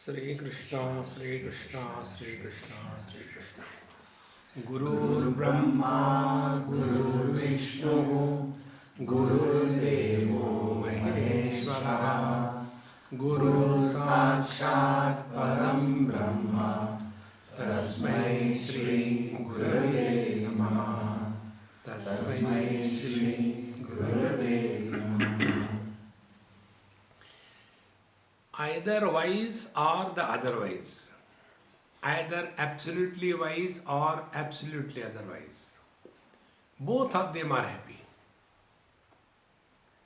Sri Krishna, Sri Krishna, Sri Krishna, Sri Krishna. Guru Brahma, Guru Vishnu, Guru Devo Maheshwara, Guru Sakshat Param Brahma, Tasmai Shri Gurave Namaha, Tasmai Shri Gurave Namaha. Either wise or the otherwise, either absolutely wise or absolutely otherwise, both of them are happy.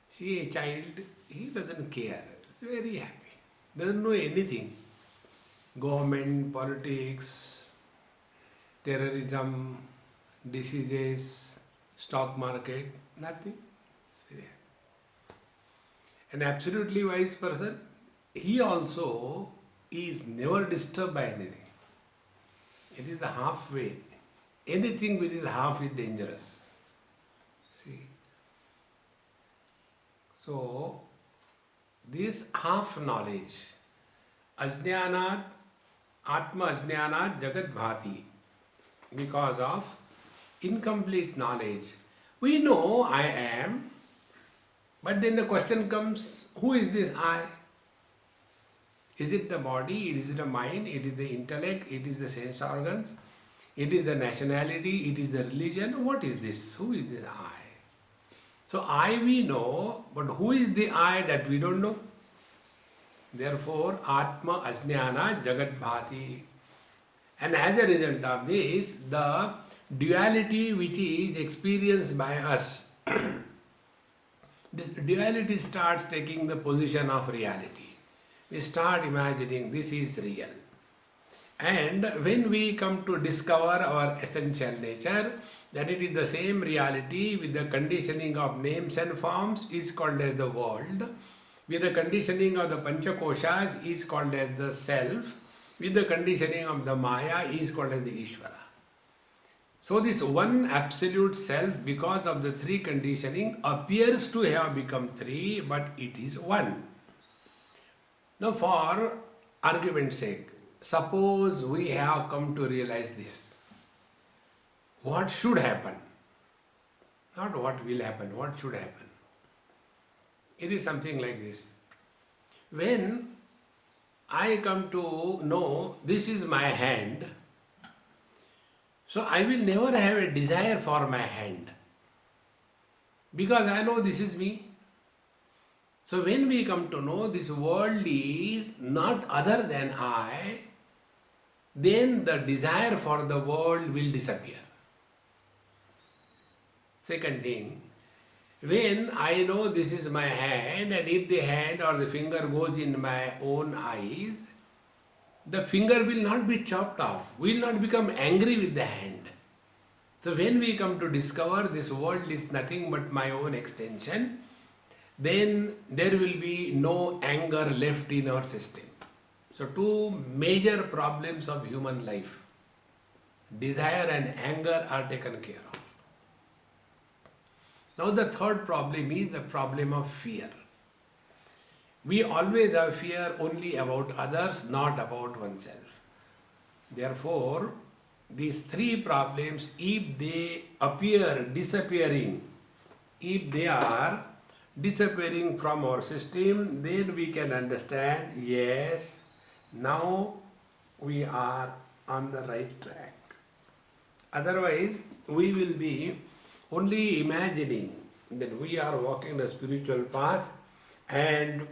See, a child, he doesn't care, he's very happy, doesn't know anything. Government, politics, terrorism, diseases, stock market, nothing. It's very happy. An absolutely wise person, he also is never disturbed by anything. It is the halfway. Anything which is half is dangerous. See. So, this half knowledge, ajnanat, atma ajnanat jagat bhati, because of incomplete knowledge. We know I am, but then the question comes, who is this I? Is it the body, it is the mind, it is the intellect, it is the sense organs, it is the nationality, it is the religion? What is this? Who is this I? So I we know, but who is the I that we don't know? Therefore, Atma Ajnana Jagat Bhati. And as a result of this, the duality which is experienced by us, this duality starts taking the position of reality. We start imagining this is real. And when we come to discover our essential nature, that it is the same reality with the conditioning of names and forms is called as the world, with the conditioning of the Panchakoshas is called as the self, with the conditioning of the Maya is called as the Ishvara. So this one absolute self, because of the three conditioning, appears to have become three, but it is one. Now, for argument's sake, suppose we have come to realize this. What should happen? Not what will happen, what should happen. It is something like this. When I come to know this is my hand, so I will never have a desire for my hand, because I know this is me. So when we come to know this world is not other than I, then the desire for the world will disappear. Second thing, when I know this is my hand, and if the hand or the finger goes in my own eyes, the finger will not be chopped off, will not become angry with the hand. So when we come to discover this world is nothing but my own extension, then there will be no anger left in our system. So two major problems of human life, desire and anger, are taken care of. Now the third problem is the problem of fear. We always have fear only about others, not about oneself. Therefore, these three problems, if they appear disappearing, if they are disappearing from our system, then we can understand, yes, now we are on the right track. Otherwise, we will be only imagining that we are walking the spiritual path, and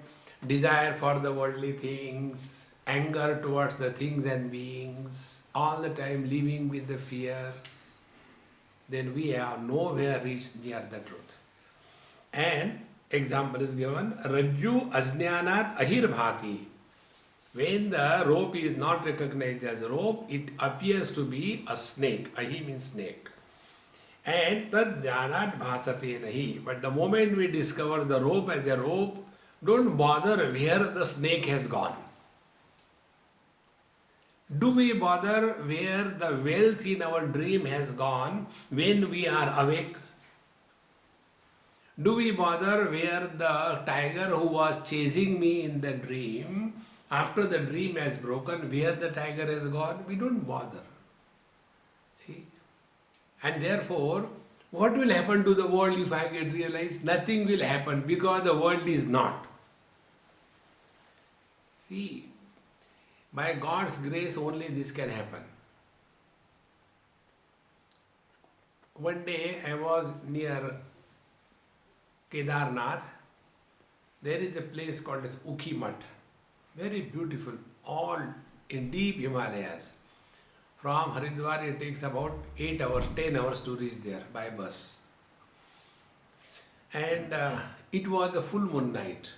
desire for the worldly things, anger towards the things and beings, all the time living with the fear, then we have nowhere reached near the truth. And example is given, Rajju Ajnanat Ahir Bhati. When the rope is not recognized as a rope, it appears to be a snake. Ahi means snake. And Tad Jnanat Bhasate Nahi. But the moment we discover the rope as a rope, don't bother where the snake has gone. Do we bother where the wealth in our dream has gone when we are awake? Do we bother where the tiger who was chasing me in the dream After the dream has broken, where the tiger has gone, we don't bother. See? And therefore, what will happen to the world if I get realized? Nothing will happen because the world is not. See, by God's grace only this can happen. One day I was near Kedarnath. There is a place called as Ukhi Mutt. Very beautiful, all in deep Himalayas. From Haridwar it takes about 8 hours, 10 hours to reach there by bus. And it was a full moon night.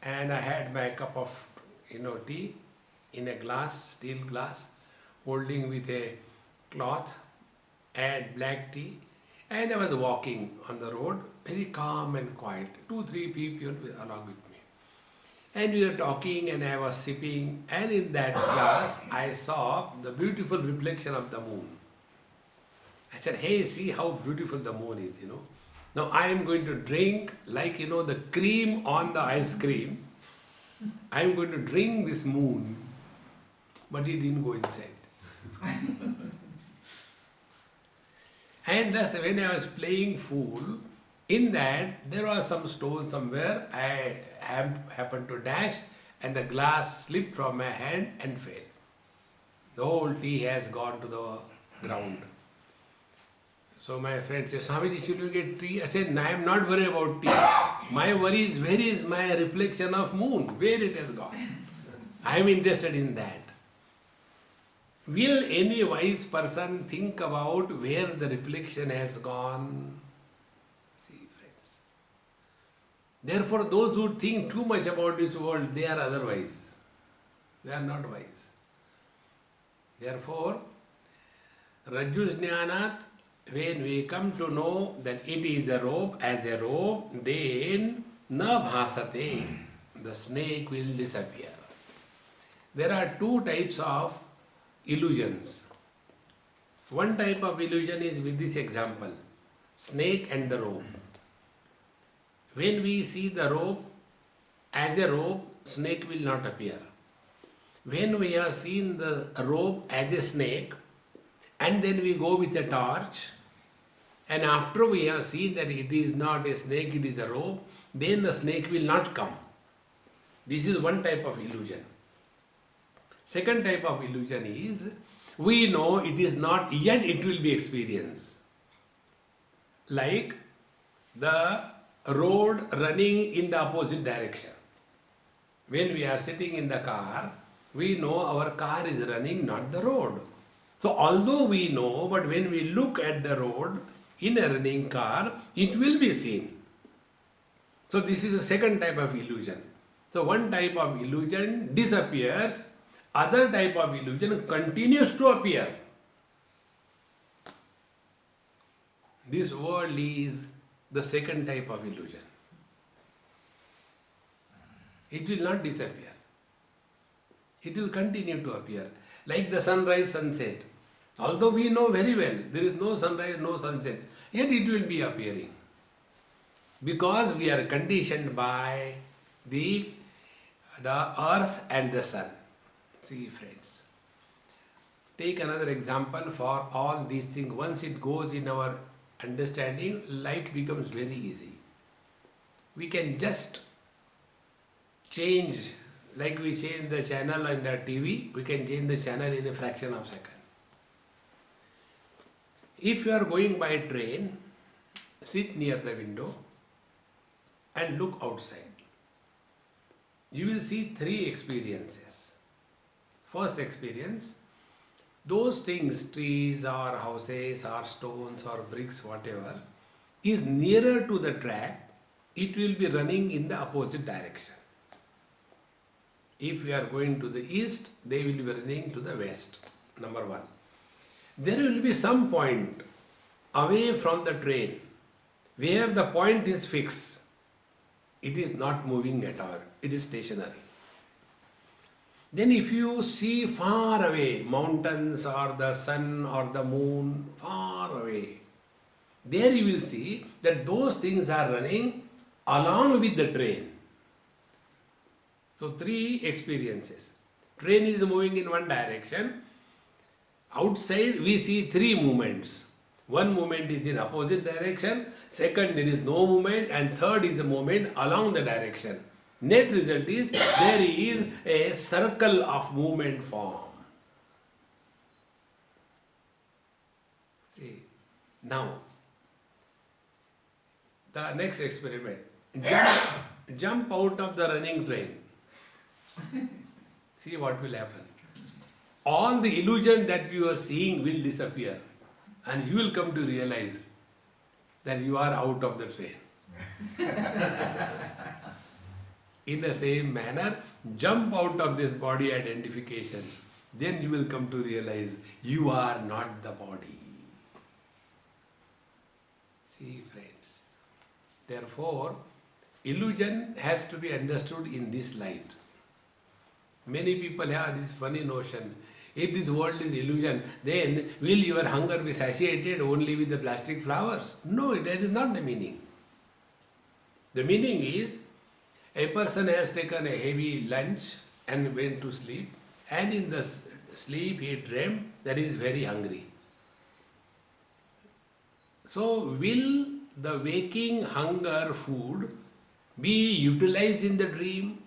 And I had my cup of tea in a glass, steel glass, holding with a cloth and black tea. And I was walking on the road, very calm and quiet. 2-3 people along with me. And we were talking and I was sipping, and in that glass I saw the beautiful reflection of the moon. I said, hey, see how beautiful the moon is, Now I am going to drink like, the cream on the ice cream. I am going to drink this moon, but it didn't go inside. And thus when I was playing fool, in that there was some stone somewhere, I happened to dash and the glass slipped from my hand and fell. The whole tea has gone to the ground. So my friend said, Swamiji, should we get tea? I said, no, I am not worried about tea. My worry is, where is my reflection of moon? Where it has gone? I am interested in that. Will any wise person think about where the reflection has gone? See, friends. Therefore, those who think too much about this world, they are otherwise. They are not wise. Therefore, Rajjujnanat, when we come to know that it is a rope, as a rope, then na bhasate, the snake will disappear. There are two types of illusions. One type of illusion is with this example, snake and the rope. When we see the rope as a rope, snake will not appear. When we have seen the rope as a snake, and then we go with a torch, and after we have seen that it is not a snake, it is a rope, then the snake will not come. This is one type of illusion. Second type of illusion is, we know it is not, yet it will be experienced. Like the road running in the opposite direction. When we are sitting in the car, we know our car is running, not the road. So although we know, but when we look at the road in a running car, it will be seen. So this is a second type of illusion. So one type of illusion disappears, other type of illusion continues to appear. This world is the second type of illusion. It will not disappear. It will continue to appear. Like the sunrise, sunset. Although we know very well there is no sunrise, no sunset, yet it will be appearing. Because we are conditioned by the earth and the sun. See, friends. Take another example for all these things. Once it goes in our understanding, life becomes very easy. We can just change, like we change the channel in the TV, we can change the channel in a fraction of a second. If you are going by train, sit near the window and look outside. You will see three experiences. First experience, those things, trees or houses or stones or bricks, whatever, is nearer to the track, it will be running in the opposite direction. If we are going to the east, they will be running to the west, number one. There will be some point away from the train where the point is fixed. It is not moving at all, it is stationary. Then if you see far away, mountains or the sun or the moon, far away, there you will see that those things are running along with the train. So three experiences. Train is moving in one direction. Outside we see three movements. One movement is in opposite direction, second there is no movement, and third is the movement along the direction. Net result is there is a circle of movement form. See, now the next experiment. Jump out of the running train. See what will happen. All the illusion that you are seeing will disappear, and you will come to realize that you are out of the train. In the same manner, jump out of this body identification. Then you will come to realize you are not the body. See, friends. Therefore, illusion has to be understood in this light. Many people have this funny notion. If this world is illusion, then will your hunger be satiated only with the plastic flowers? No, that is not the meaning. The meaning is, a person has taken a heavy lunch and went to sleep, and in the sleep he dreamt that he is very hungry. So will the waking hunger food be utilized in the dream?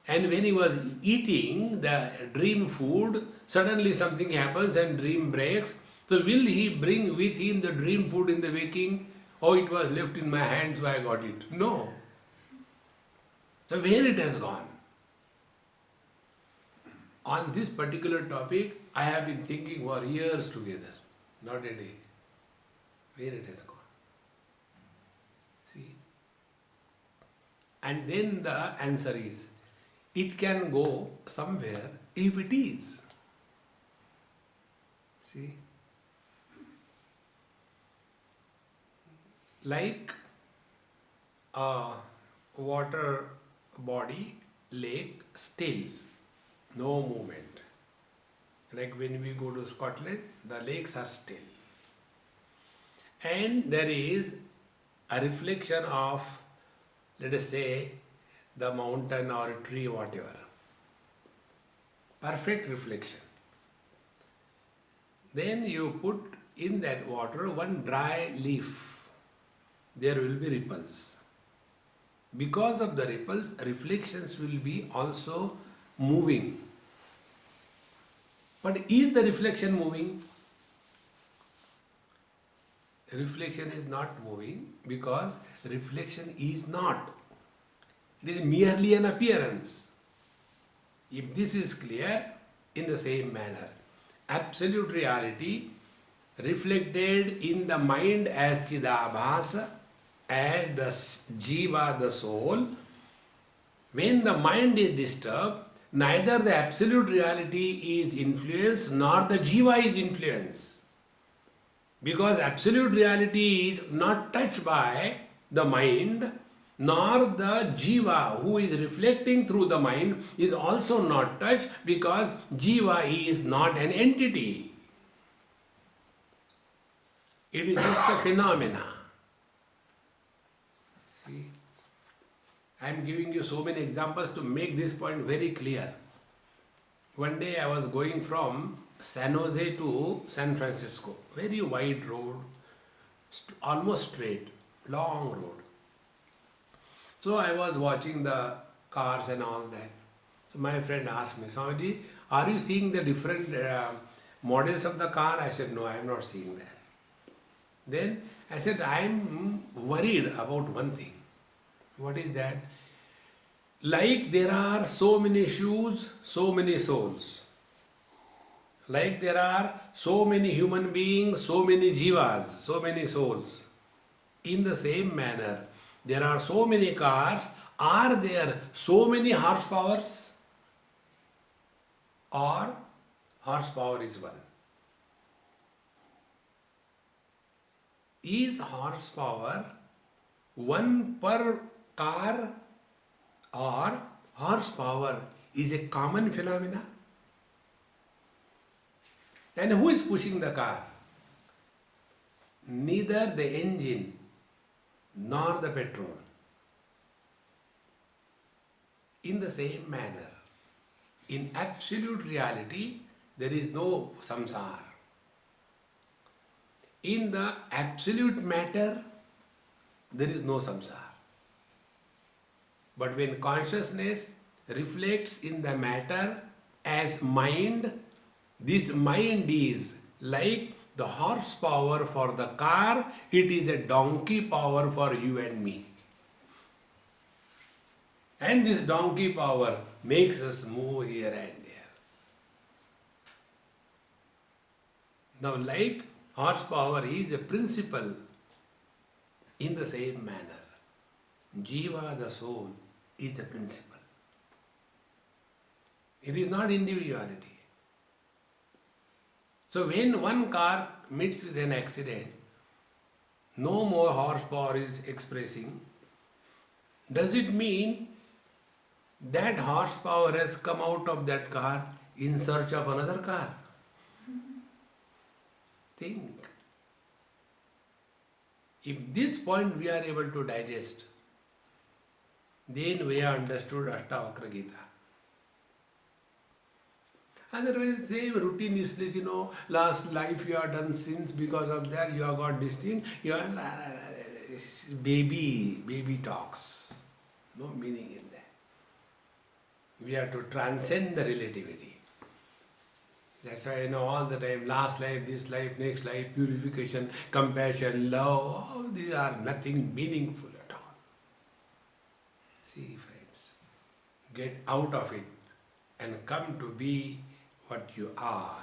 And when he was eating the dream food, suddenly something happens and dream breaks. So will he bring with him the dream food in the waking? Oh, it was left in my hand, so I got it. No. So where it has gone? On this particular topic, I have been thinking for years together, not a day. Where it has gone? See? And then the answer is, it can go somewhere if it is. See? Like a water body, lake, still, no movement. Like when we go to Scotland, the lakes are still. And there is a reflection of, let us say, the mountain or a tree, whatever. Perfect reflection. Then you put in that water one dry leaf. There will be ripples. Because of the ripples, reflections will be also moving. But is the reflection moving? Reflection is not moving because reflection is not. It is merely an appearance. If this is clear, in the same manner, absolute reality reflected in the mind as Chidabhasa, as the Jiva, the soul. When the mind is disturbed, neither the absolute reality is influenced nor the Jiva is influenced. Because absolute reality is not touched by the mind, nor the Jiva who is reflecting through the mind is also not touched, because Jiva is not an entity. It is just a phenomena. See, I am giving you so many examples to make this point very clear. One day I was going from San Jose to San Francisco, very wide road, almost straight, long road. So I was watching the cars and all that. So my friend asked me, Swamiji, are you seeing the different models of the car? I said, no, I am not seeing that. Then I said, I am worried about one thing. What is that? Like there are so many shoes, so many souls. Like there are so many human beings, so many jivas, so many souls. In the same manner, there are so many cars. Are there so many horsepowers? Or horsepower is one? Is horsepower one per car, or horsepower is a common phenomena? And who is pushing the car? Neither the engine nor the petrol. In the same manner, in absolute reality, there is no samsara. In the absolute matter, there is no samsara. But when consciousness reflects in the matter as mind, this mind is like the horsepower for the car, it is a donkey power for you and me. And this donkey power makes us move here and there. Now, like horsepower is a principle, in the same manner, Jiva, the soul, is a principle. It is not individuality. So when one car meets with an accident, no more horsepower is expressing. Does it mean that horsepower has come out of that car in search of another car? Think. If this point we are able to digest, then we have understood Ashtavakra Gita. Otherwise, same routine useless, last life you have done sins, because of that you have got this thing, you are baby talks. No meaning in that. We have to transcend the relativity. That's why all the time, last life, this life, next life, purification, compassion, love, all these are nothing meaningful at all. See, friends, get out of it and come to be what you are.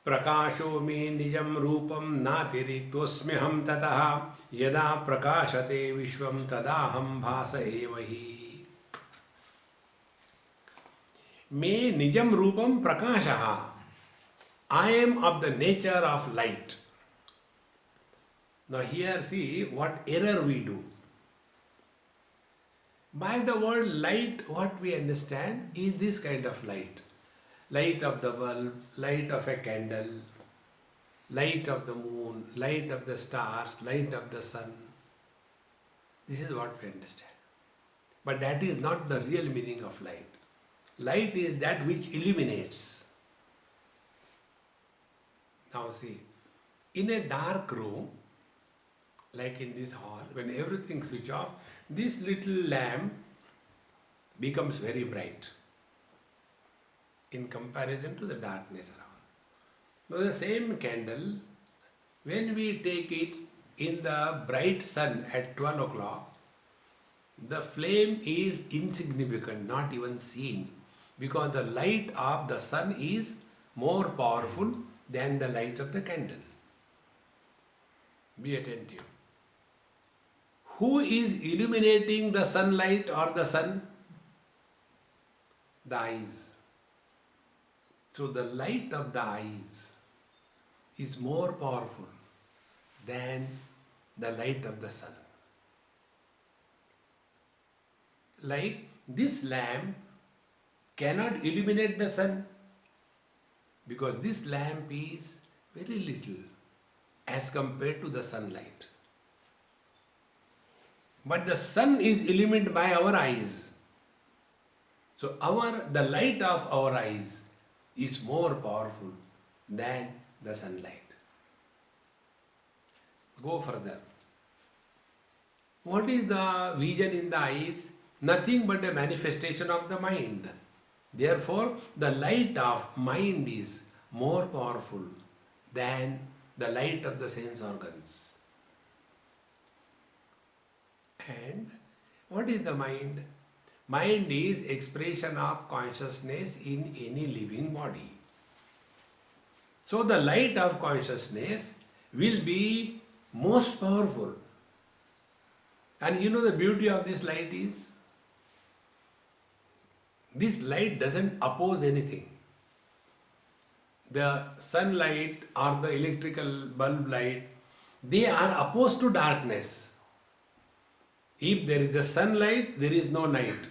Prakasho me nijam rupam natirikosmyaham tataha yada prakashate vishvam tadaham bhasa evahi. Me nijam rupam prakashaha. I am of the nature of light. Now here see what error we do. By the word light, what we understand is this kind of light. Light of the bulb, light of a candle, light of the moon, light of the stars, light of the sun. This is what we understand. But that is not the real meaning of light. Light is that which illuminates. Now see, in a dark room, like in this hall, when everything switch off, this little lamp becomes very bright in comparison to the darkness around. Now the same candle, when we take it in the bright sun at 12 o'clock, the flame is insignificant, not even seen, because the light of the sun is more powerful than the light of the candle. Be attentive. Who is illuminating the sunlight or the sun? The eyes. So the light of the eyes is more powerful than the light of the sun. Like this lamp cannot illuminate the sun because this lamp is very little as compared to the sunlight. But the sun is illuminated by our eyes. So the light of our eyes is more powerful than the sunlight. Go further. What is the vision in the eyes? Nothing but a manifestation of the mind. Therefore, the light of mind is more powerful than the light of the sense organs. And what is the mind? Mind is expression of consciousness in any living body. So the light of consciousness will be most powerful. And the beauty of this light is, this light doesn't oppose anything. The sunlight or the electrical bulb light, they are opposed to darkness. If there is a sunlight, there is no night.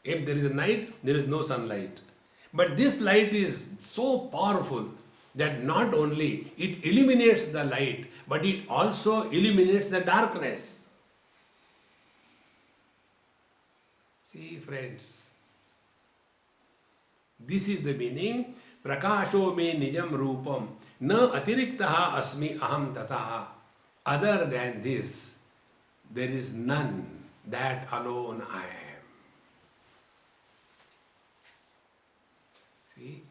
If there is a night, there is no sunlight. But this light is so powerful that not only it illuminates the light, but it also illuminates the darkness. See, friends, this is the meaning. Prakasho me nijam rupam na atiriktaha asmi aham tataha. Other than this, there is none. That alone I am. See?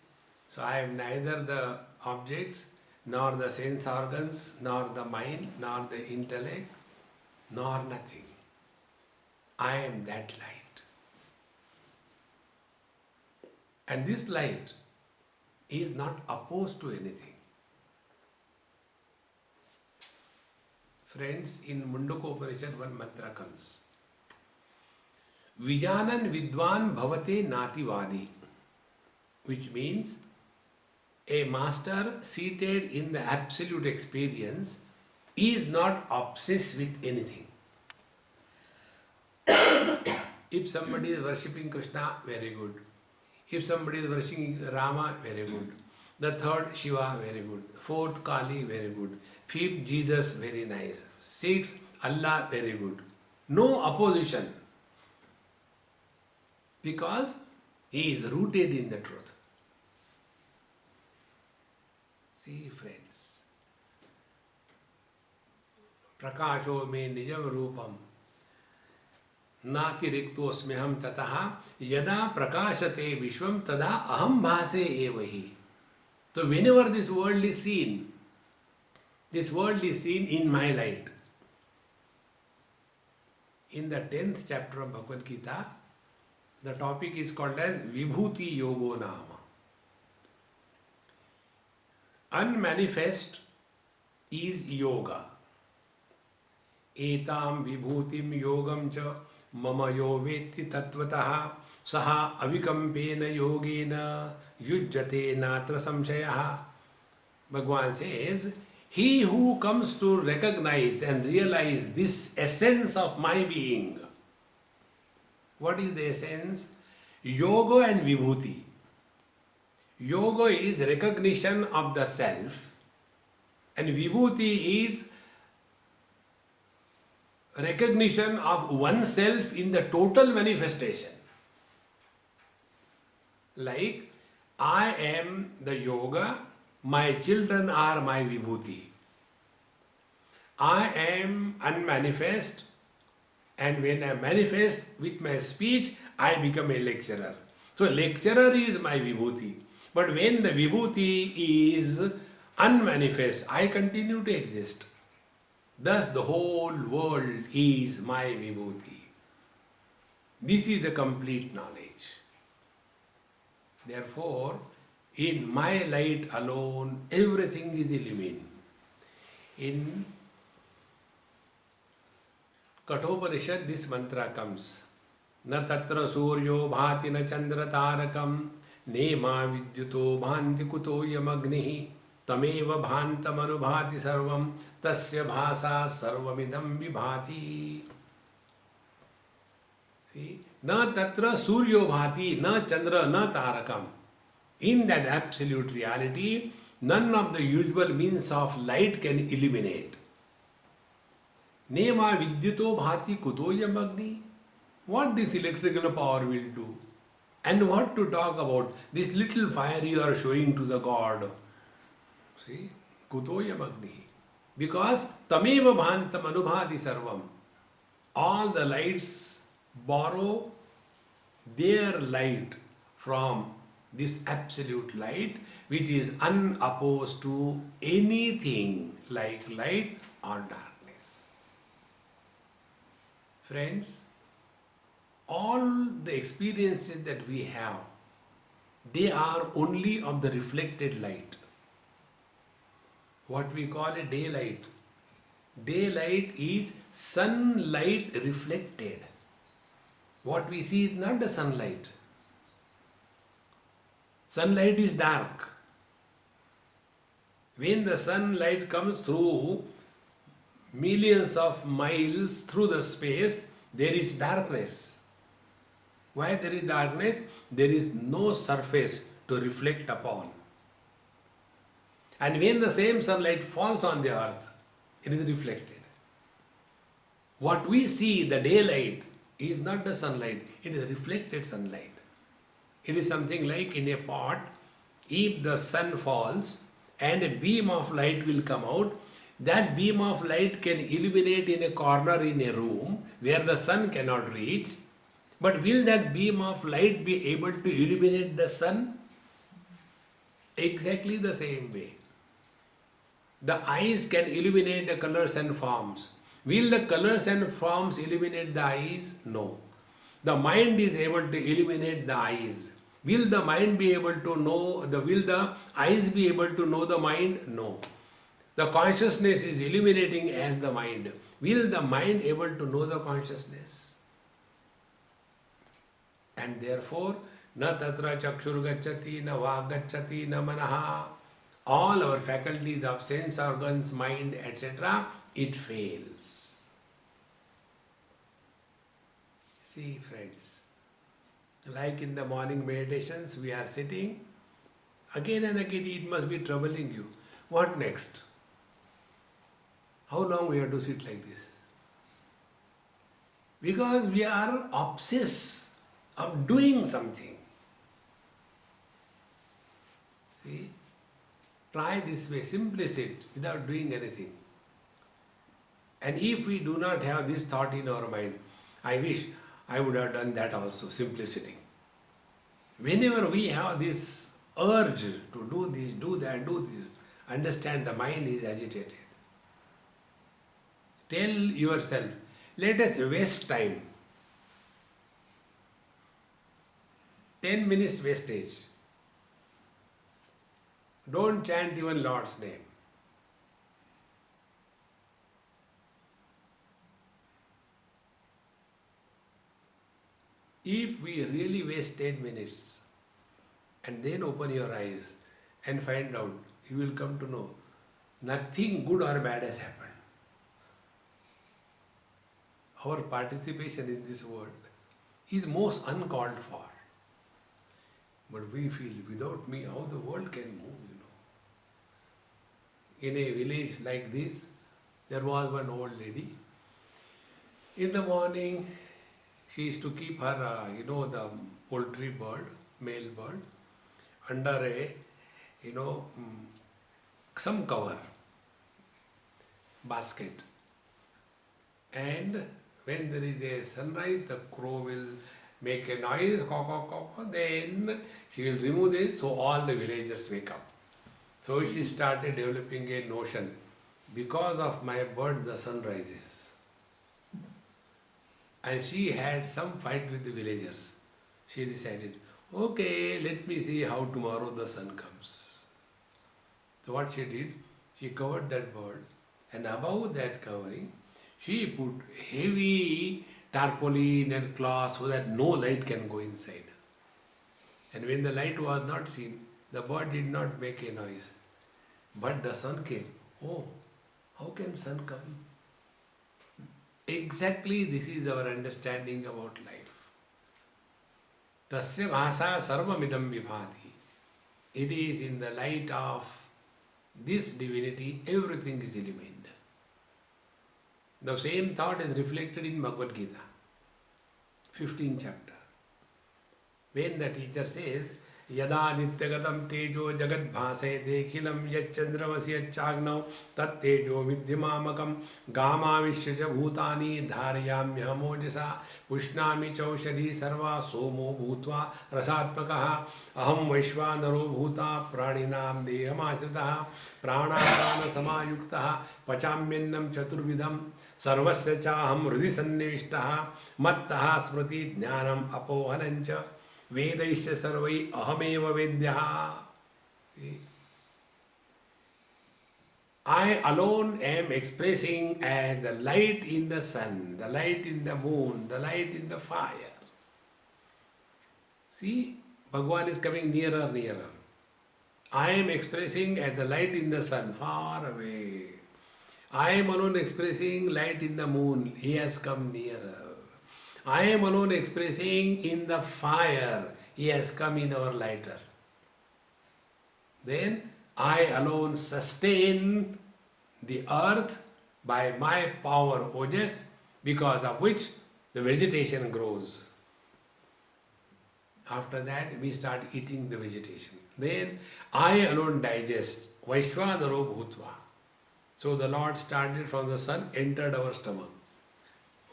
So I am neither the objects, nor the sense organs, nor the mind, nor the intellect, nor nothing. I am that light. And this light is not opposed to anything. Friends, in Mundakopanishad one mantra comes. Vijanan vidwan bhavate nativadi, which means a master seated in the absolute experience is not obsessed with anything. If somebody is worshipping Krishna, very good. If somebody is worshipping Rama, very good. The third, Shiva, very good. Fourth, Kali, very good. Fifth, Jesus, very nice. Sixth, Allah, very good. No opposition. Because he is rooted in the truth. See, friends. Prakasho me nijam rupam natiriktoasmyaham tataha yada prakashate vishvam tada aham bhase evahi. So whenever this world is seen in my light. In the 10th chapter of Bhagavad Gita, the topic is called as Vibhuti Yogo Nama. Unmanifest is yoga. Etam vibhutim yogam cha mama yo vetti tattvataha saha avikampena yogena yujjate natra samshayaha. Bhagavan says, he who comes to recognize and realize this essence of my being. What is the essence? Yoga and vibhuti. Yoga is recognition of the self, and vibhuti is recognition of oneself in the total manifestation. Like, I am the yoga, my children are my vibhuti. I am unmanifest, and when I manifest with my speech, I become a lecturer. So lecturer is my vibhuti. But when the vibhuti is unmanifest, I continue to exist. Thus the whole world is my vibhuti. This is the complete knowledge. Therefore, in my light alone, everything is illumined. In Kathopanishad, this mantra comes. Na tatra suryo bhati na chandra tarakam nema vidyuto bhanti kuto yamagnihi tameva bhantam anubhati sarvam tasya bhasa sarvamidam vibhati. See? Na tatra suryo bhati na chandra na tarakam. In that absolute reality, none of the usual means of light can illuminate. Nema vidyuto bhati kuto yamagni. What this electrical power will do? And what to talk about? This little fire you are showing to the God. See? Kuto yamagni. Because tameva bhantam anubhati sarvam. All the lights borrow their light from this absolute light, which is unopposed to anything like light or darkness. Friends, all the experiences that we have, they are only of the reflected light. What we call a daylight. Daylight is sunlight reflected. What we see is not the sunlight. Sunlight is dark. When the sunlight comes through millions of miles through the space, there is darkness. Why there is darkness? There is no surface to reflect upon. And when the same sunlight falls on the earth, it is reflected. What we see, the daylight, is not the sunlight, it is reflected sunlight. It is something like in a pot, if the sun falls and a beam of light will come out, that beam of light can illuminate in a corner in a room where the sun cannot reach. But will that beam of light be able to illuminate the sun? Exactly the same way. The eyes can illuminate the colors and forms. Will the colors and forms illuminate the eyes? No. The mind is able to illuminate the eyes. Will the mind be able to know, will the eyes be able to know the mind? No. The consciousness is illuminating as the mind. Will the mind able to know the consciousness? And therefore, na tatra chakshur gacchati, na vak gacchati, na manaha. All our faculties of sense organs, mind, etc., it fails. See, friends, like in the morning meditations, we are sitting, again and again it must be troubling you. What next? How long we have to sit like this? Because we are obsessed of doing something. See? Try this way, simply sit without doing anything. And if we do not have this thought in our mind, I wish I would have done that also, simply sitting. Whenever we have this urge to do this, do that, do this, understand the mind is agitated. Tell yourself, let us waste time. 10 minutes wastage. Don't chant even Lord's name. If we really waste 10 minutes and then open your eyes and find out, you will come to know nothing good or bad has happened. Our participation in this world is most uncalled for. But we feel, without me, how the world can move, In a village like this, there was one old lady. In the morning, she used to keep her, the poultry bird, male bird, under a, some cover, basket. And when there is a sunrise, the crow will make a noise, then she will remove this, so all the villagers wake up. So she started developing a notion, because of my bird the sun rises. And she had some fight with the villagers. She decided, okay, let me see how tomorrow the sun comes. So what she did, she covered that bird, and above that covering, she put heavy tarpaulin and cloth so that no light can go inside. And when the light was not seen, the bird did not make a noise. But the sun came. Oh, how can sun come? Exactly this is our understanding about life. Tasya bhasa sarvamidam vibhati. It is in the light of this divinity, everything is illumined. The same thought is reflected in Bhagavad Gita, 15th chapter. When the teacher says, Yada nityagatam tejo jagat bhase dekhilam yachandramasi yachagnav tat tejo vidyamamakam gama vishyaja bhutani dharyamya mojasa pushnami chaushadi sarva somo bhutva rasatmakaha aham vaishvanaro bhuta praninam dehamashritaha pranapana samayuktaha pachamyannam chaturvidham sarvasya chaham hridhi sannivishtaha mattaha smriti jnanam apohanancha Vedaisya sarvai ahameva vedyaha. I alone am expressing as the light in the sun, the light in the moon, the light in the fire. See, Bhagavan is coming nearer, nearer. I am expressing as the light in the sun, far away. I am alone expressing light in the moon, he has come nearer. I am alone expressing in the fire, he has come in our lighter. Then I alone sustain the earth by my power, ojas, because of which the vegetation grows. After that, we start eating the vegetation. Then I alone digest. Vaishvanaro bhutva. So the Lord started from the sun, entered our stomach.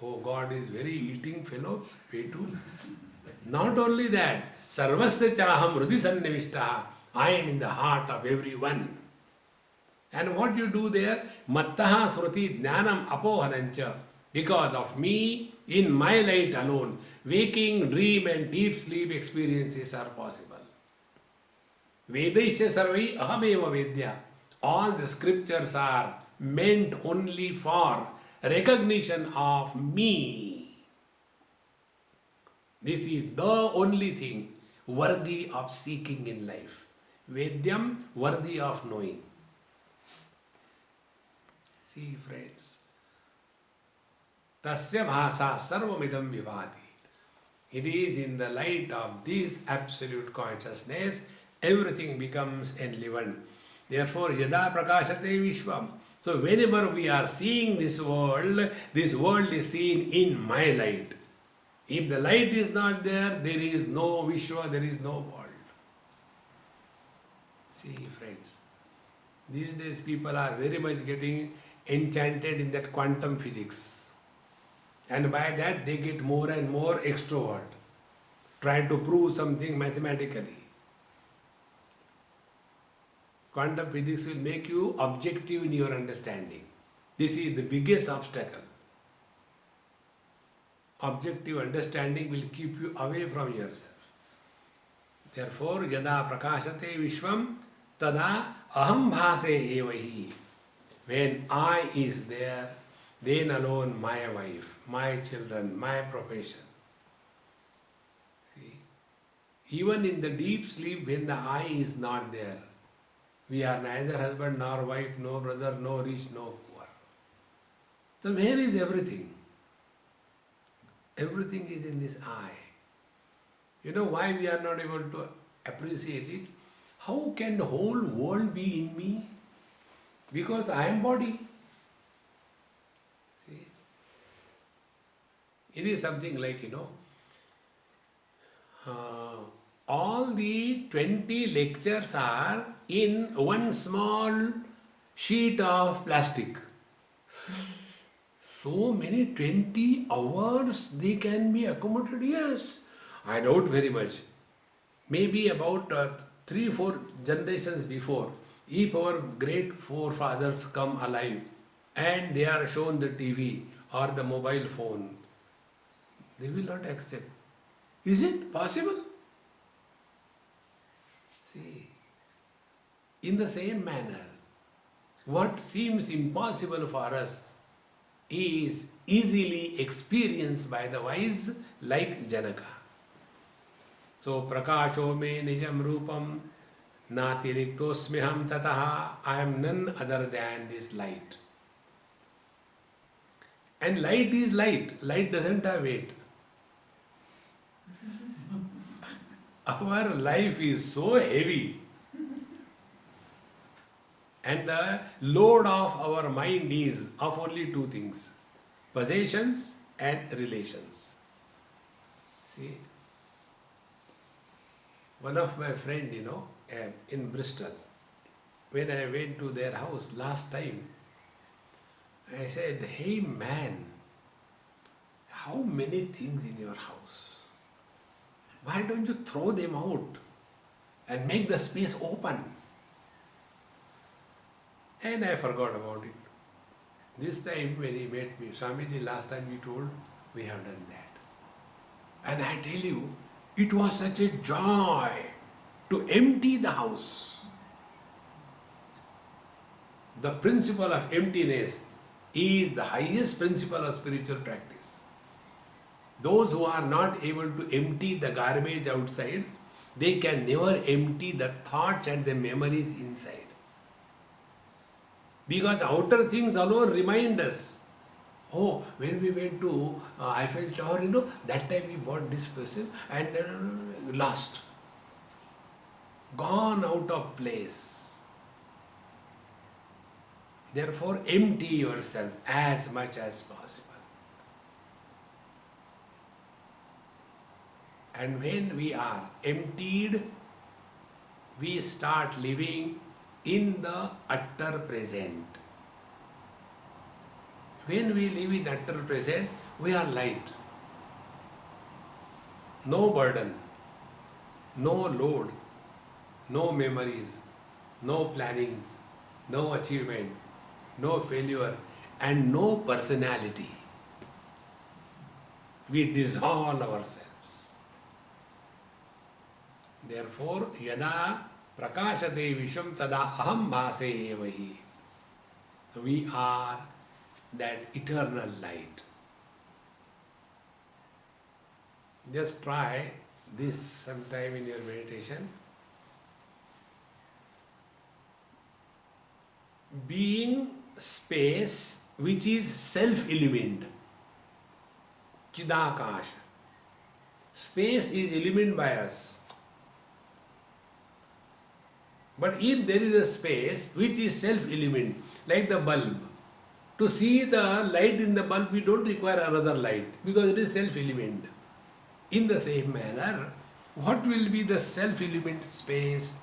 Oh, God is very eating fellow, Petu. Not only that, sarvasya chaham hrudi sannivishtaha. I am in the heart of everyone. And what you do there? Mattaha sruti jnanam apohanancha. Because of me, in my light alone, waking, dream and deep sleep experiences are possible. Vedaisya sarvai ahameva vedya. All the scriptures are meant only for recognition of me. This is the only thing worthy of seeking in life. Vedyam, worthy of knowing. See, friends. Tasya bhasa sarvamidam vibhati. It is in the light of this absolute consciousness, everything becomes enlivened. Therefore, yada prakashate vishvam. So, whenever we are seeing this world is seen in my light. If the light is not there, there is no Vishwa, there is no world. See, friends, these days people are very much getting enchanted in that quantum physics. And by that they get more and more extrovert, trying to prove something mathematically. Quantum physics will make you objective in your understanding. This is the biggest obstacle. Objective understanding will keep you away from yourself. Therefore, yada prakashate vishvam, tada aham bhase evahi. When I is there, then alone my wife, my children, my profession. See, even in the deep sleep, when the I is not there, we are neither husband nor wife, no brother, no rich, no poor. So where is everything? Everything is in this I. You know why we are not able to appreciate it? How can the whole world be in me? Because I am body. See? It is something like, all the 20 lectures are in one small sheet of plastic. So many 20 hours they can be accommodated. Yes, I doubt very much. Maybe about 3-4 generations before, if our great forefathers come alive and they are shown the TV or the mobile phone, they will not accept. Is it possible? See, in the same manner, what seems impossible for us is easily experienced by the wise like Janaka. So, prakasho me nijam rupam natiriktosmiham tataha. I am none other than this light. And light is light. Light doesn't have weight. Our life is so heavy. And the load of our mind is of only two things: possessions and relations. See, one of my friend, in Bristol, when I went to their house last time, I said, "Hey man, how many things in your house? Why don't you throw them out and make the space open?" And I forgot about it. This time when he met me, Swamiji, last time you told, we have done that. And I tell you, it was such a joy to empty the house. The principle of emptiness is the highest principle of spiritual practice. Those who are not able to empty the garbage outside, they can never empty the thoughts and the memories inside. Because outer things alone remind us. Oh, when we went to Eiffel Tower, that time we bought this person and lost. Gone out of place. Therefore, empty yourself as much as possible. And when we are emptied, we start living in the utter present. When we live in utter present, we are light. No burden, no load, no memories, no plannings, no achievement, no failure, and no personality. We dissolve ourselves. Therefore, yada prakashate visham tada aham bhase evahi. So we are that eternal light. Just try this sometime in your meditation. Being space which is self-illumined, Chidakash. Space is illumined by us. But if there is a space which is self-illumined, like the bulb, to see the light in the bulb, we don't require another light because it is self-illumined. In the same manner, what will be the self-illumined space?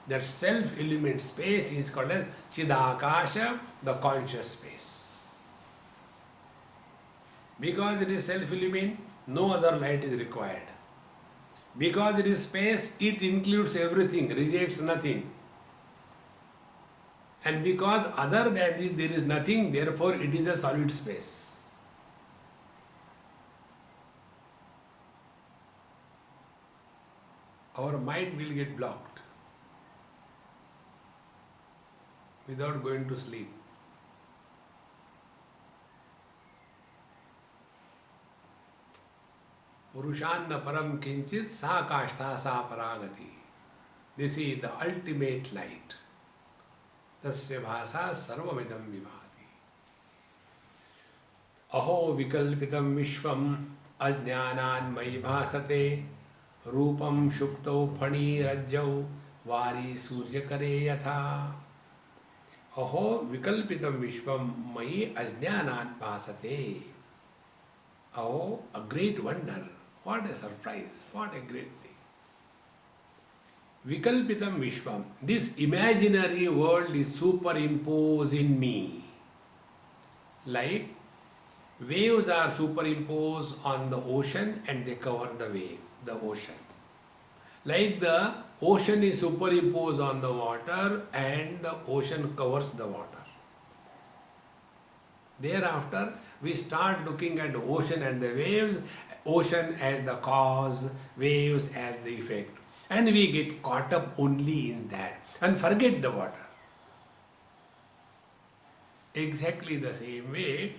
That self-illumined space is called as Chidakasha, the conscious space. Because it is self-illumined, no other light is required. Because it is space, it includes everything, rejects nothing. And because other than this there is nothing, therefore it is a solid space. Our mind will get blocked without going to sleep. Purushanna param kinchit sa kashta sa paragati. This is the ultimate light. Tasya bhasa sarvamidam vibhati. Aho vikalpitam vishvam ajnyanan mai bhasate रूपम शुक्तौ फणी रज्जौ वारी सूर्य करे यथा. अहो विकल्पितम विश्वम मयि अज्ञानात् भासते. Oh, a great wonder. What a surprise. What a great thing. Vikalpitam Vishwam. This imaginary world is superimposed in me. Like waves are superimposed on the ocean and they cover the ocean. Like the ocean is superimposed on the water and the ocean covers the water. Thereafter, we start looking at the ocean and the waves, ocean as the cause, waves as the effect. And we get caught up only in that and forget the water. Exactly the same way,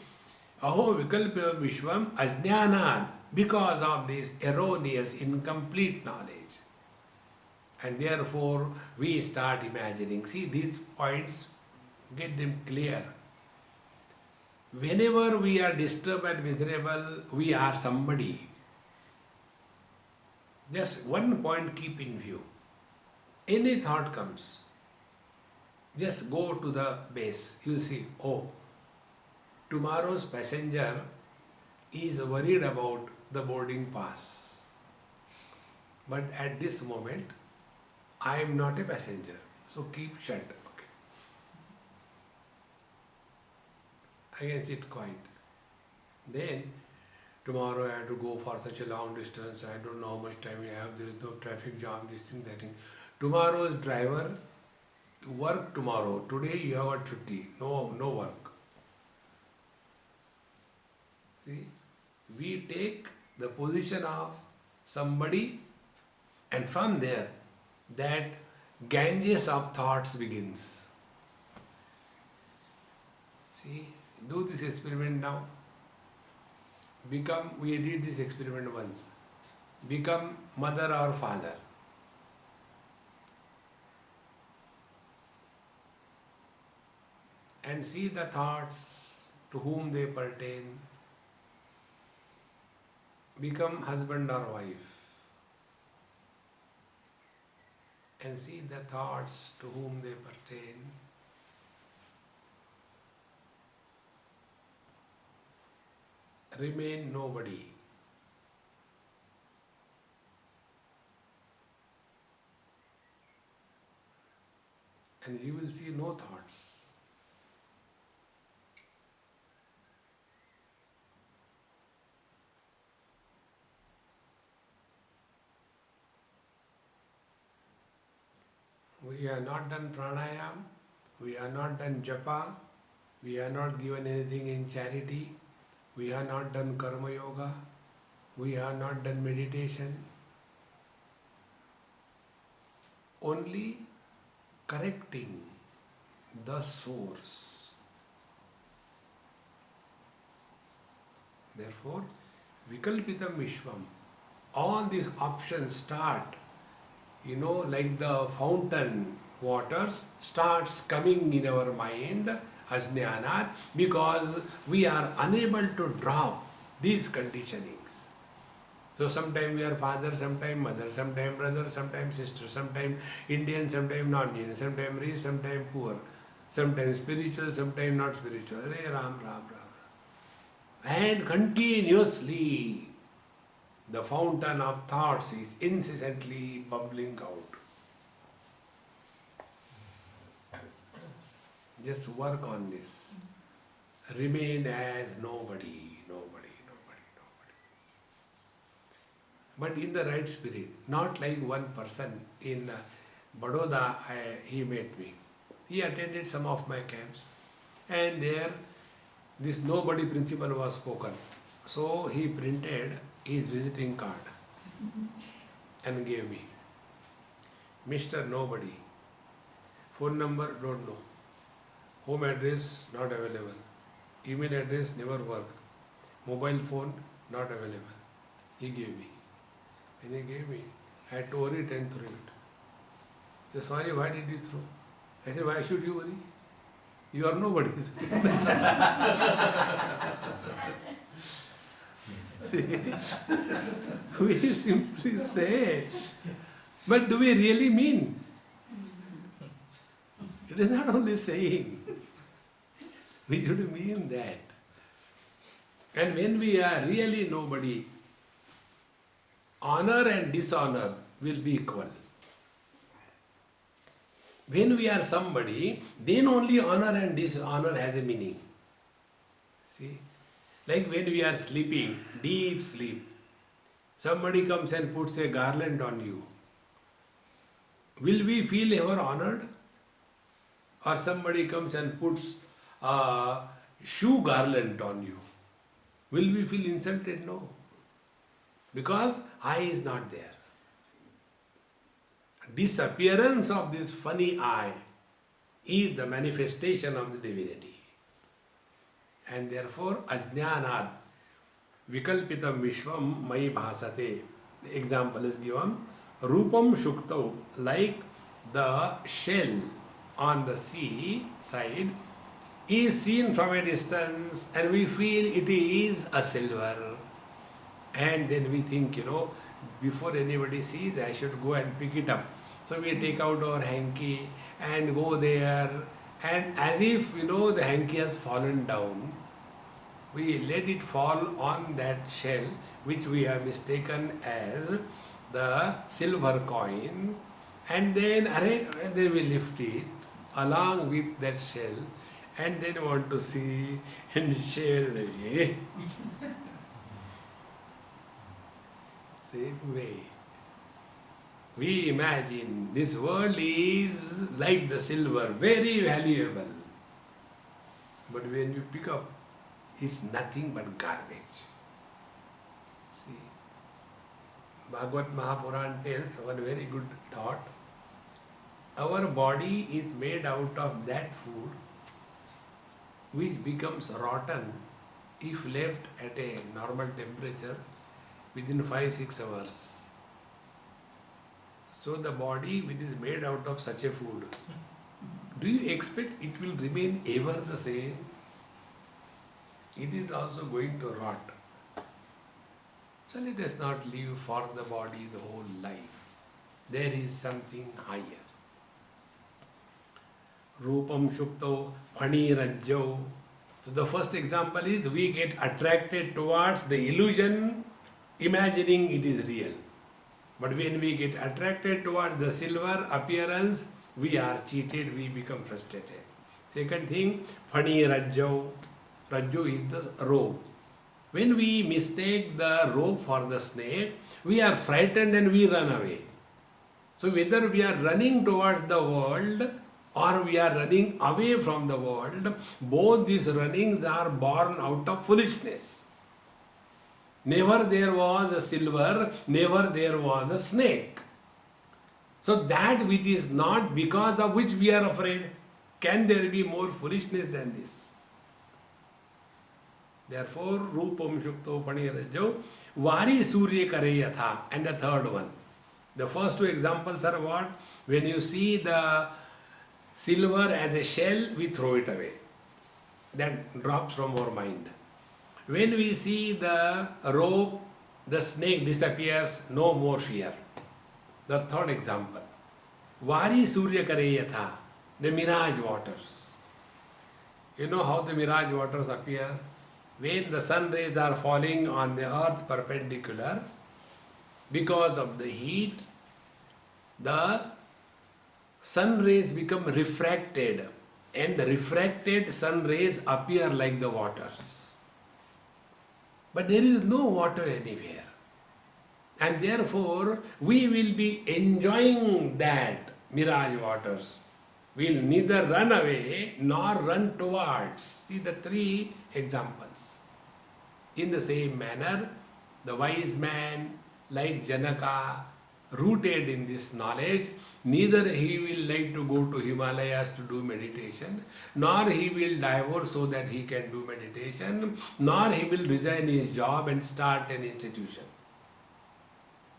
Aho Vikalpa Vishwam Ajnanat, because of this erroneous, incomplete knowledge. And therefore, we start imagining. See, these points, get them clear. Whenever we are disturbed and miserable, we are somebody. Just one point keep in view. Any thought comes, just go to the base. You will see, oh, tomorrow's passenger is worried about the boarding pass. But at this moment, I am not a passenger. So keep shut. Okay. I can sit quiet. Then, tomorrow I have to go for such a long distance. I don't know how much time I have. There is no traffic jam, this thing, that thing. Tomorrow's driver, work tomorrow. Today you have got chutti. No work. See, we take the position of somebody, and from there, that Ganges of thoughts begins. See, do this experiment now. We did this experiment once. Become mother or father. And see the thoughts to whom they pertain. Become husband or wife. And see the thoughts to whom they pertain. Remain nobody. and you will see no thoughts. We have not done pranayam, we have not done japa, we have not given anything in charity, we have not done karma yoga, we have not done meditation. Only correcting the source. Therefore, Vikalpitam Vishwam, all these options start, like the fountain waters starts coming in our mind as jnanat, because we are unable to drop these conditionings. So sometimes we are father, sometimes mother, sometimes brother, sometimes sister, sometimes Indian, sometimes non-Indian, sometimes rich, sometimes poor, sometimes spiritual, sometimes not spiritual. Hare Ram, Ram, Ram. And continuously the fountain of thoughts is incessantly bubbling out. Just work on this. Remain as nobody. But in the right spirit, not like one person in Baroda, he met me. He attended some of my camps, and there this nobody principle was spoken. So he printed his visiting card and gave me. Mr. Nobody. Phone number, don't know. Home address, not available. Email address, never work. Mobile phone, not available. He gave me. And he gave me. I had to worry and threw it. He said, Swami, why did you throw? I said, why should you worry? You are nobody. We simply say, but do we really mean? It is not only saying. We should mean that. And when we are really nobody, honor and dishonor will be equal. When we are somebody, then only honor and dishonor has a meaning. See? Like when we are sleeping, deep sleep, somebody comes and puts a garland on you. Will we feel ever honored? Or somebody comes and puts a shoe garland on you. Will we feel insulted? No. Because eye is not there. Disappearance of this funny eye is the manifestation of the divinity. And therefore, ajnanat vikalpitam vishwam mai bhasate. The example is given. Rupam shuktau, like the shell on the sea side, is seen from a distance and we feel it is a silver. And then we think, before anybody sees, I should go and pick it up. So we take out our hanky and go there, and as if, the hanky has fallen down, we let it fall on that shell, which we have mistaken as the silver coin, and then we lift it along with that shell, and then want to see and shell. Same way. We imagine this world is like the silver, very valuable. But when you pick up, it's nothing but garbage. See, Bhagavad Mahapuran tells one very good thought. Our body is made out of that food which becomes rotten if left at a normal temperature within 5-6 hours. So the body which is made out of such a food, do you expect it will remain ever the same? It is also going to rot. So let us not live for the body the whole life. There is something higher. Rupam shukto phanirajyo. So the first example is we get attracted towards the illusion, imagining it is real. But when we get attracted towards the silver appearance, we are cheated, we become frustrated. Second thing, Phani Rajjo. Rajjo is the rope. When we mistake the rope for the snake, we are frightened and we run away. So whether we are running towards the world or we are running away from the world, both these runnings are born out of foolishness. Never there was a silver, never there was a snake. So that which is not, because of which we are afraid, can there be more foolishness than this? Therefore, Rupam Shukto Panirajjo, Vari Surya Kare Yatha. And the third one. The first two examples are what? When you see the silver as a shell, we throw it away. That drops from our mind. When we see the rope, the snake disappears, no more fear. The third example. Vari Surya Kare Yatha. The mirage waters. You know how the mirage waters appear? When the sun rays are falling on the earth perpendicular, because of the heat, the sun rays become refracted, and the refracted sun rays appear like the waters. But there is no water anywhere. And therefore, we will be enjoying that mirage waters. We'll neither run away nor run towards. See the three examples. In the same manner, the wise man, like Janaka, rooted in this knowledge, neither he will like to go to Himalayas to do meditation, nor he will divorce so that he can do meditation, nor he will resign his job and start an institution.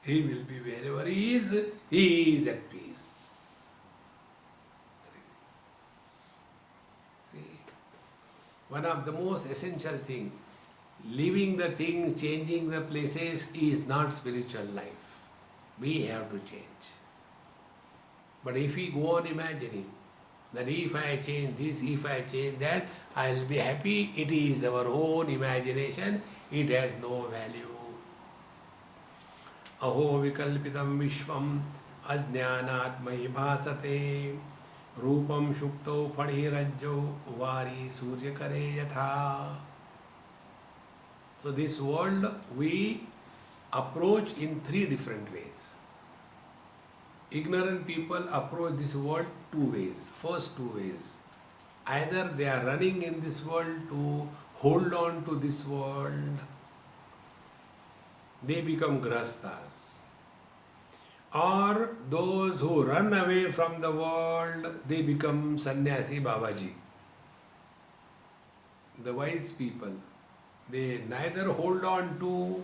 He will be wherever he is at peace. See, one of the most essential things, living the thing, changing the places is not spiritual life. We have to change. But if we go on imagining that if I change this, if I change that, I will be happy, it is our own imagination, it has no value. Aho vikalpitam vishvam ajnanat mahi bhasate rupam shukto padhirajjo vari surya kare yatha. So this world we approach in three different ways. Ignorant people approach this world two ways. First two ways. Either they are running in this world to hold on to this world, they become grastas. Or those who run away from the world, they become sannyasi Babaji. The wise people, they neither hold on to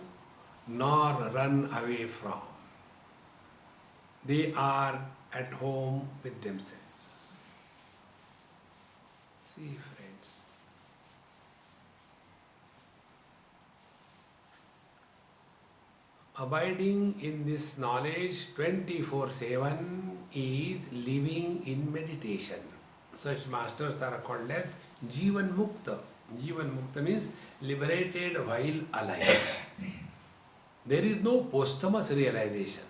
nor run away from. They are at home with themselves. See, friends. Abiding in this knowledge 24/7 is living in meditation. Such masters are called as Ch-1&2 Mukta. Ch-1&2 Mukta means liberated while alive. There is no posthumous realization.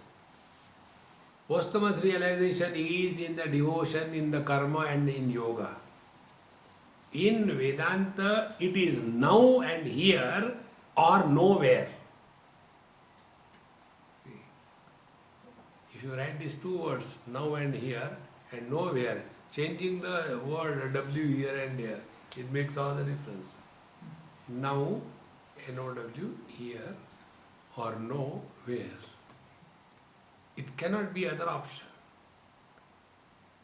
Posthumous realization is in the devotion, in the karma and in yoga. In Vedanta, it is now and here or nowhere. See, if you write these two words, now and here and nowhere, changing the word W here and there, it makes all the difference. Now, N-O-W, here or nowhere. It cannot be other option.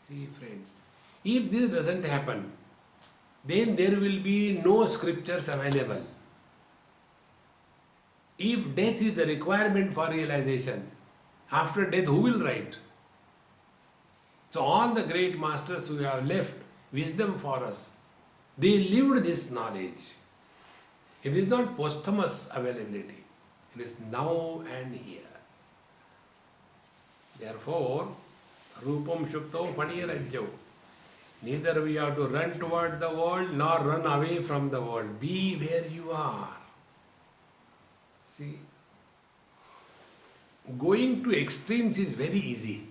See, friends, if this doesn't happen, then there will be no scriptures available. If death is the requirement for realization, after death who will write? So all the great masters who have left wisdom for us, they lived this knowledge. It is not posthumous availability. It is now and here. Therefore, Rupam Shukto Panirajjo. Neither we have to run towards the world nor run away from the world. Be where you are. See, going to extremes is very easy.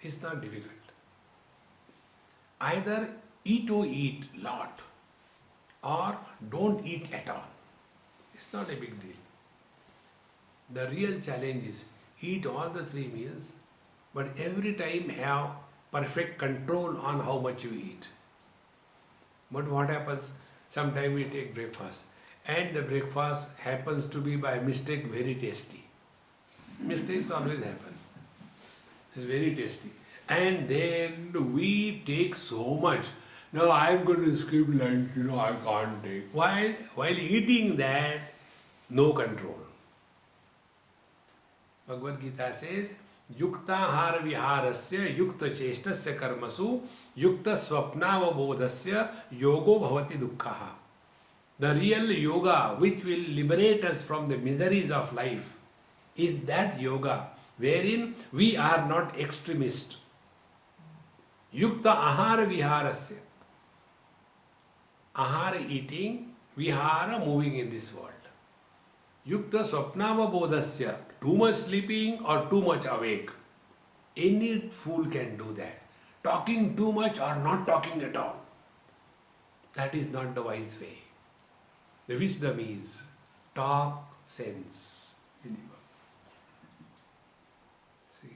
It's not difficult. Either eat lot or don't eat at all. It's not a big deal. The real challenge is eat all the 3 meals, but every time have perfect control on how much you eat. But what happens? Sometimes we take breakfast and the breakfast happens to be by mistake very tasty. Mistakes always happen. It's very tasty. And then we take so much. No, I'm going to skip lunch, I can't take. While eating that, no control. Bhagavad Gita says, Yuktahara viharasya yukta cheshtasya karmasu yukta swapnavabodhasya yogo bhavati dukkhaha. The real yoga which will liberate us from the miseries of life is that yoga wherein we are not extremist. Yukta ahara viharasya. Ahara eating, vihara moving in this world. Yukta swapnava bodhasya, too much sleeping or too much awake. Any fool can do that. Talking too much or not talking at all. That is not the wise way. The wisdom is talk sense. See?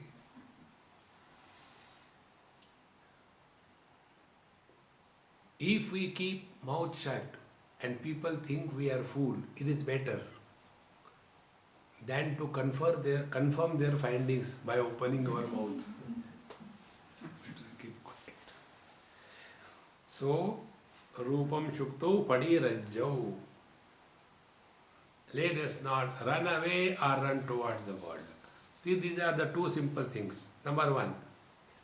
If we keep mouth shut and people think we are fool, it is better than to confirm their findings by opening our mouth. Keep quiet. So, Rupam Shukto Padi Rajjau. Let us not run away or run towards the world. See, these are the 2 simple things. Number 1,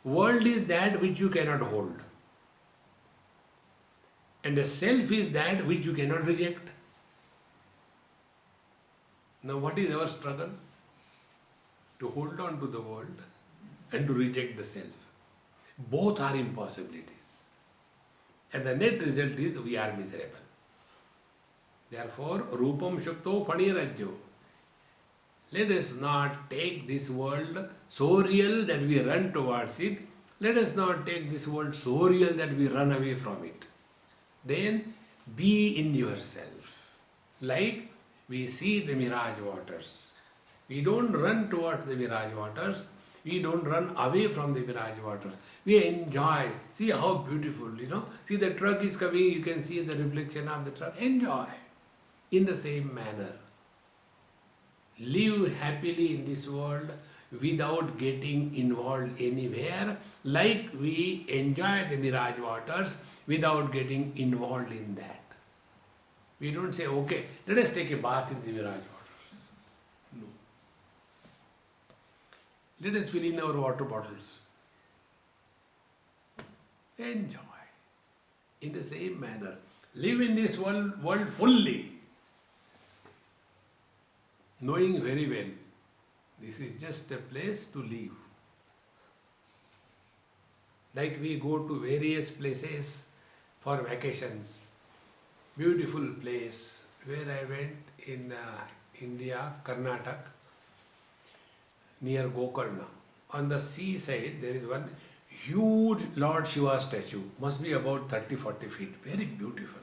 world is that which you cannot hold. And the self is that which you cannot reject. Now what is our struggle? To hold on to the world and to reject the self. Both are impossibilities. And the net result is we are miserable. Therefore, Rupam Shukto Panirajyo. Let us not take this world so real that we run towards it. Let us not take this world so real that we run away from it. Then be in yourself. Like we see the mirage waters. We don't run towards the mirage waters. We don't run away from the mirage waters. We enjoy. See how beautiful, See the truck is coming, you can see the reflection of the truck. Enjoy. In the same manner. Live happily in this world without getting involved anywhere, like we enjoy the mirage waters without getting involved in that. We don't say, okay, let us take a bath in the mirage waters. No. Let us fill in our water bottles. Enjoy. In the same manner. Live in this world fully. Knowing very well, this is just a place to live. Like we go to various places for vacations. Beautiful place where I went in India, Karnataka, near Gokarna. On the seaside there is one huge Lord Shiva statue, must be about 30-40 feet, very beautiful.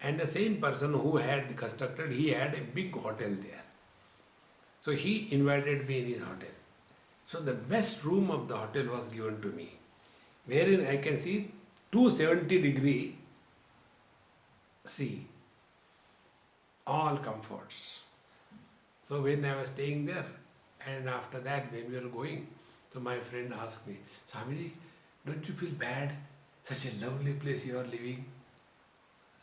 And the same person who had constructed, he had a big hotel there. So he invited me in his hotel. So the best room of the hotel was given to me, wherein I can see 270-degree sea, all comforts. So when I was staying there, and after that when we were going, so my friend asked me, Swamiji, don't you feel bad? Such a lovely place you are living.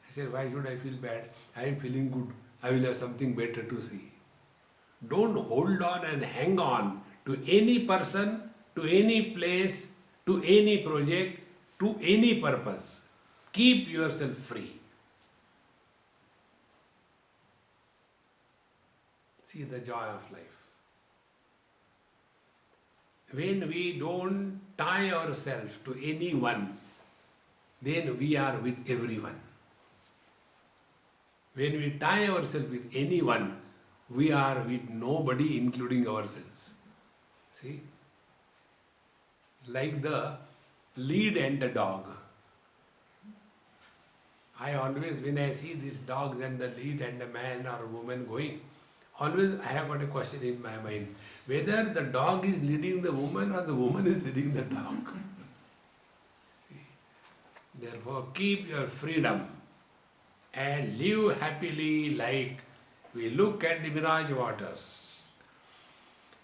I said, why should I feel bad? I am feeling good. I will have something better to see. Don't hold on and hang on to any person, to any place, to any project, to any purpose. Keep yourself free. See the joy of life. When we don't tie ourselves to anyone, then we are with everyone. When we tie ourselves with anyone, we are with nobody, including ourselves. See? like the lead and the dog. I always, when I see these dogs and the lead and the man or woman going, always I have got a question in my mind, whether the dog is leading the woman or the woman is leading the dog. Therefore, keep your freedom and live happily like we look at the mirage waters.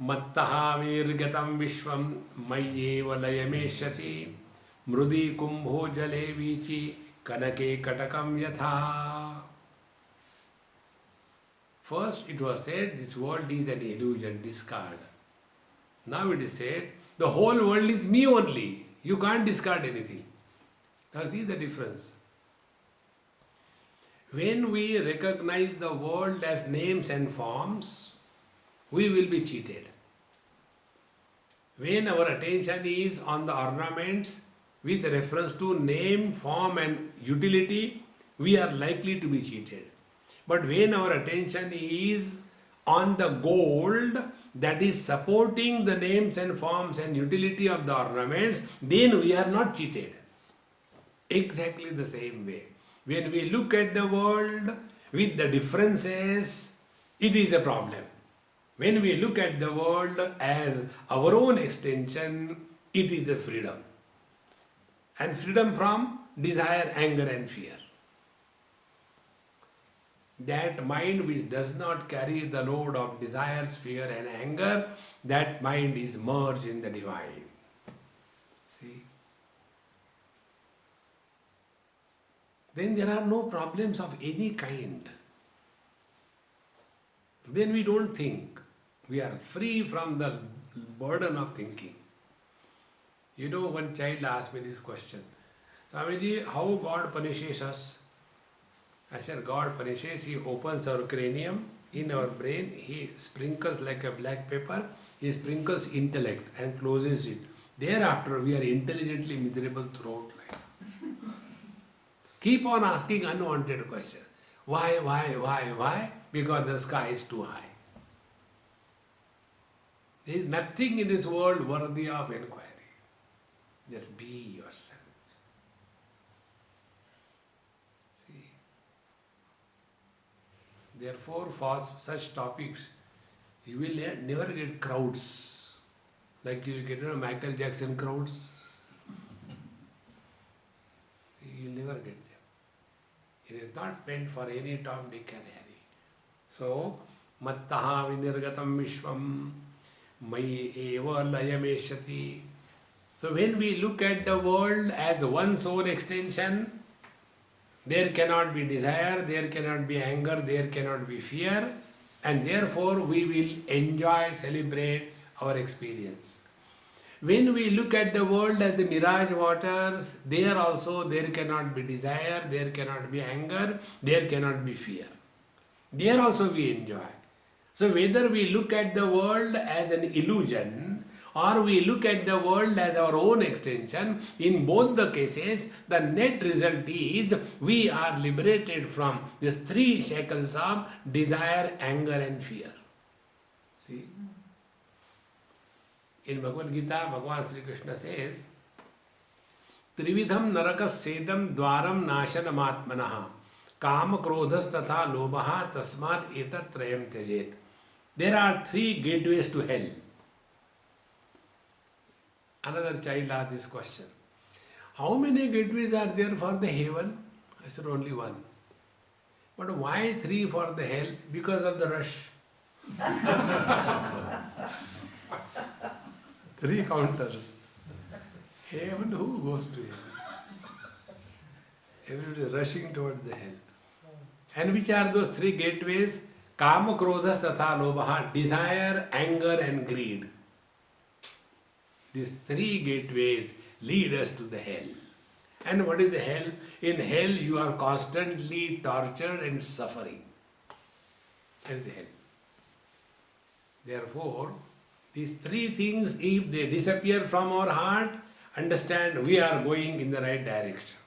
Mattaha virgatam vishvam mayyeva layameshati mrudi kumbho jale vichi kanake katakam yatha. First it was said this world is an illusion, discard. Now it is said the whole world is me only. You can't discard anything. Now see the difference. When we recognize the world as names and forms, we will be cheated. When our attention is on the ornaments with reference to name, form and utility, we are likely to be cheated. But when our attention is on the gold that is supporting the names and forms and utility of the ornaments, then we are not cheated. Exactly the same way. When we look at the world with the differences, it is a problem. When we look at the world as our own extension, it is a freedom. And freedom from desire, anger and fear. That mind which does not carry the load of desires, fear and anger, that mind is merged in the divine. See? Then there are no problems of any kind. Then we don't think. We are free from the burden of thinking. You know, one child asked me this question, Swamiji, how God punishes us? I said, God punishes, He opens our cranium, in our brain, He sprinkles like a black pepper, He sprinkles intellect and closes it. Thereafter, we are intelligently miserable throughout life. Keep on asking unwanted questions. Why? Because the sky is too high. There is nothing in this world worthy of inquiry. Just be yourself. See? Therefore, for such topics, you will never get crowds. Like you get Michael Jackson crowds. You will never get them. It is not meant for any Tom, Dick and Harry. So, mattaha vinirgatam vishvam mai eva layameshati. So when we look at the world as one's own extension, there cannot be desire, there cannot be anger, there cannot be fear, and therefore we will enjoy, celebrate our experience. When we look at the world as the mirage waters, there also there cannot be desire, there cannot be anger, there cannot be fear. There also we enjoy. So whether we look at the world as an illusion or we look at the world as our own extension, in both the cases, the net result is we are liberated from these three shackles of desire, anger and fear. See? In Bhagavad Gita, Bhagavan Sri Krishna says, Trividham narakas sedam dwaram nashanam atmanaha kama krodhas tatha lobaha tasmat etat trayam tyajet. There are three gateways to hell. Another child asked this question. How many gateways are there for the heaven? I said only one. But why three for the hell? Because of the rush. Three counters. Heaven, who goes to heaven? Everybody rushing towards the hell. And which are those three gateways? Kama, krodhas, tatha, lobaha, desire, anger and greed. These three gateways lead us to the hell. And what is the hell? In hell you are constantly tortured and suffering. That is the hell. Therefore, these three things, if they disappear from our heart, understand we are going in the right direction.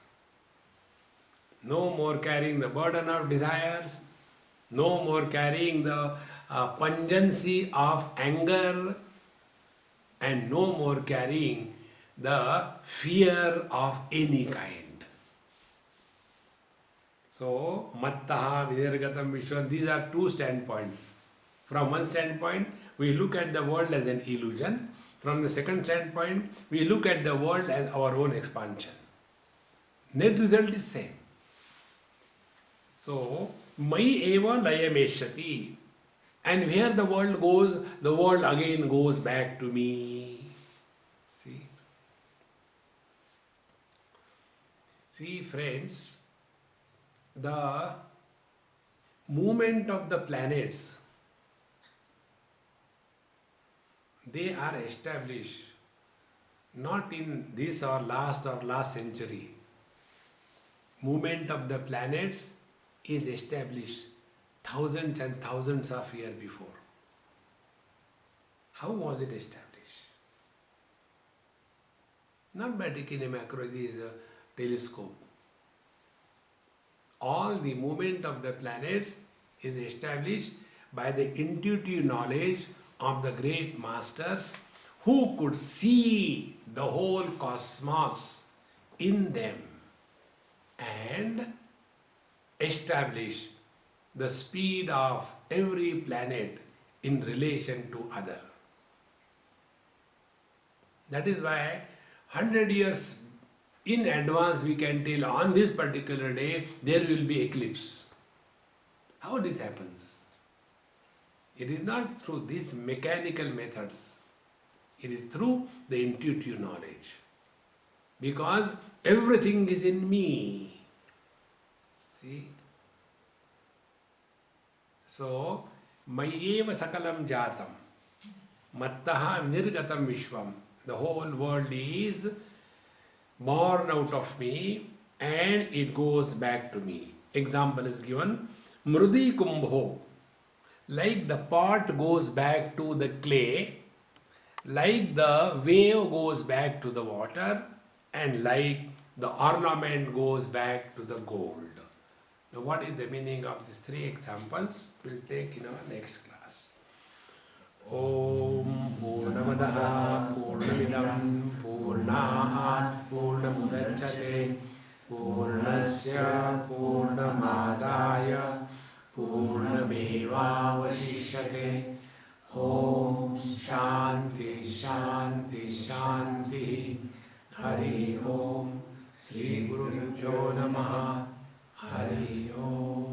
No more carrying the burden of desires, no more carrying the pungency of anger, and no more carrying the fear of any kind. So, mattaha, vinirgatam, vishwan, these are two standpoints. From one standpoint, we look at the world as an illusion. From the second standpoint, we look at the world as our own expansion. Net result is same. So, mai eva layameshati. And where the world goes, the world again goes back to me. See? See, friends, the movement of the planets, they are established not in this or last century. Movement of the planets is established thousands and thousands of years before. How was it established? Not by taking a macro, this telescope. All the movement of the planets is established by the intuitive knowledge of the great masters who could see the whole cosmos in them and establish the speed of every planet in relation to other. That is why 100 years in advance we can tell on this particular day there will be eclipse. How this happens? It is not through these mechanical methods. It is through the intuitive knowledge. Because everything is in me. See? So, Mayeva Sakalam Jatam, Mattaha Nirgatam Vishwam. The whole world is born out of me and it goes back to me. Example is given, Mrudi Kumbho. Like the pot goes back to the clay, like the wave goes back to the water, and like the ornament goes back to the gold. Now, what is the meaning of these three examples? We'll take in our next class. Om Purnamadaha Purnamidam Purnahat Purnamudachyate Purnasya Purnamadaya Purnamevavashishyate. Om Shanti Shanti Shanti. Hari Om. Sri Gurubhyo Namaha. Hari Om.